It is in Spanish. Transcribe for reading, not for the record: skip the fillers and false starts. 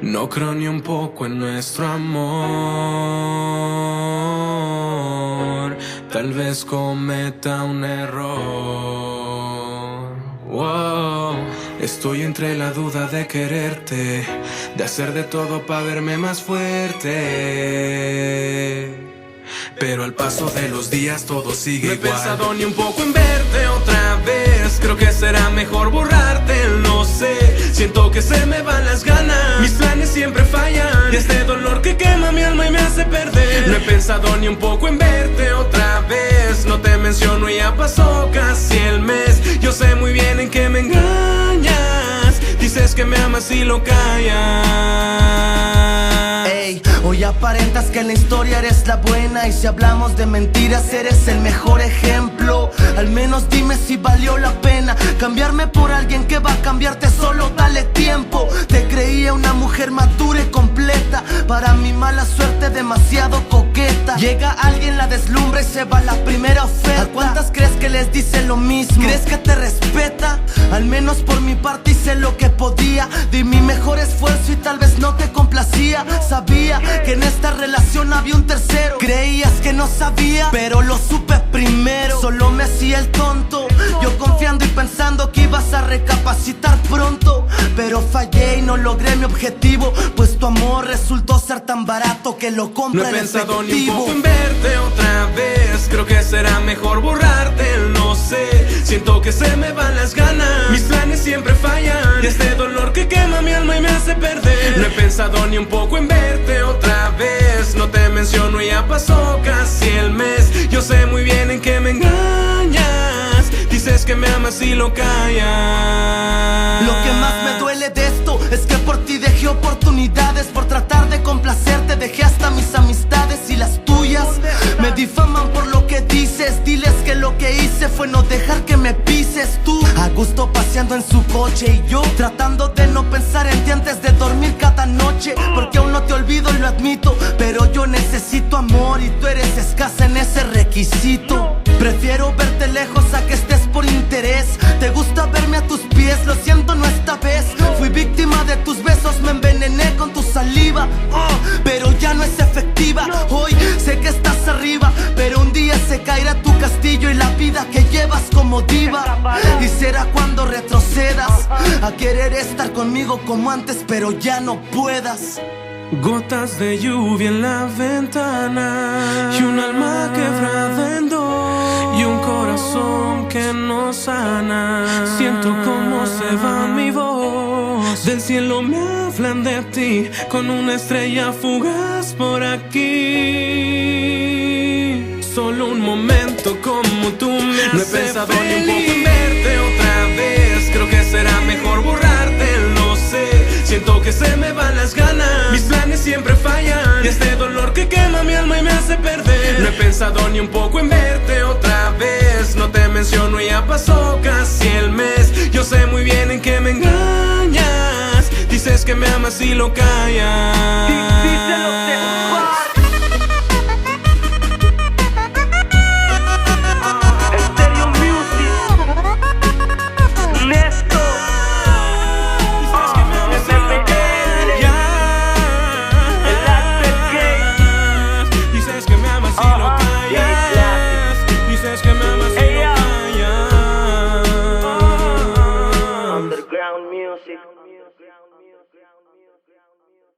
No creo ni un poco en nuestro amor. Tal vez cometa un error. Wow. Estoy entre la duda de quererte, de hacer de todo para verme más fuerte. Pero al paso de los días todo sigue igual. No he pensado ni un poco en verte otra vez. Creo que será mejor borrarte, no sé. Siento que se me van las ganas. Mis planes siempre fallan y este dolor que quema mi alma y me hace perder. No he pensado ni un poco en verte otra vez. No te menciono y ya pasó casi el mes. Yo sé muy bien en qué me engañas. Dices que me amas y lo callas. Ey, hoy aparentas que en la historia eres la buena. Y si hablamos de mentiras eres el mejor ejemplo. Al menos dime si valió la pena cambiarme por alguien que va a cambiarte, solo dale tiempo. Te creía una mujer madura y completa, para mi mala suerte demasiado coqueta. Llega alguien, la deslumbra y se va la primera oferta. ¿A cuántas crees que les dice lo mismo? ¿Crees que te respeta? Al menos por mi parte hice lo que podía. Di mi mejor esfuerzo y tal vez no te complacía. Sabía que en esta relación había un tercero. Creías que no sabía, pero lo supe primero. Solo me hacía el tonto, yo confiando y pensando que ibas a recapacitar pronto. Pero fallé y no logré mi objetivo, pues tu amor resultó ser tan barato que lo compra el efectivo. No he pensado ni un poco en verte otra vez. Creo que será mejor borrarte, no sé. Siento que se me van las ganas. Mis planes siempre fallan y este dolor que quema mi alma y me hace perder. No he pensado ni un poco en verte otra vez. No te menciono y ya pasó casi el mes. Yo sé muy bien en qué me engañas. Dices que me amas y lo callas. Lo que más me duele de esto es que por ti dejé oportunidades. Por tratar de complacerte dejé hasta mis amistades y las tuyas. Me difaman por lo que dices. Diles que lo que hice fue no dejar que me pises. Tú a gusto paseando en su coche y yo tratando de no pensar en ti antes de dormir cada noche. Porque aún no te olvido, lo admito, pero yo necesito amor y tú eres escasa en ese requisito. Prefiero verte lejos a que estés por interés. Te gusta verme a tus pies, lo siento, no esta vez. Fui víctima de tus besos, me envenené con tu saliva, pero ya no es efectiva. Hoy sé que estás arriba, pero un día se caerá tu castillo y la vida que llevas como diva. Y será cuando retrocedas a querer estar conmigo como antes, pero ya no puedas. Gotas de lluvia en la ventana y un alma quebrada en dos y un corazón que no sana. Siento cómo se va mi voz. Del cielo me hablan de ti con una estrella fugaz por aquí. Solo un momento como tú me haces. No he pensado ni un poco en verte otra vez. Creo que será mejor borrarte, no sé. Siento que se me van las ganas. Mis planes siempre fallan y este dolor que quema mi alma y me hace perder. No he pensado ni un poco en verte otra vez. No te menciono y ya pasó casi el mes. Yo sé muy bien en qué me engañas. Dices que me amas y lo callas. Underground music.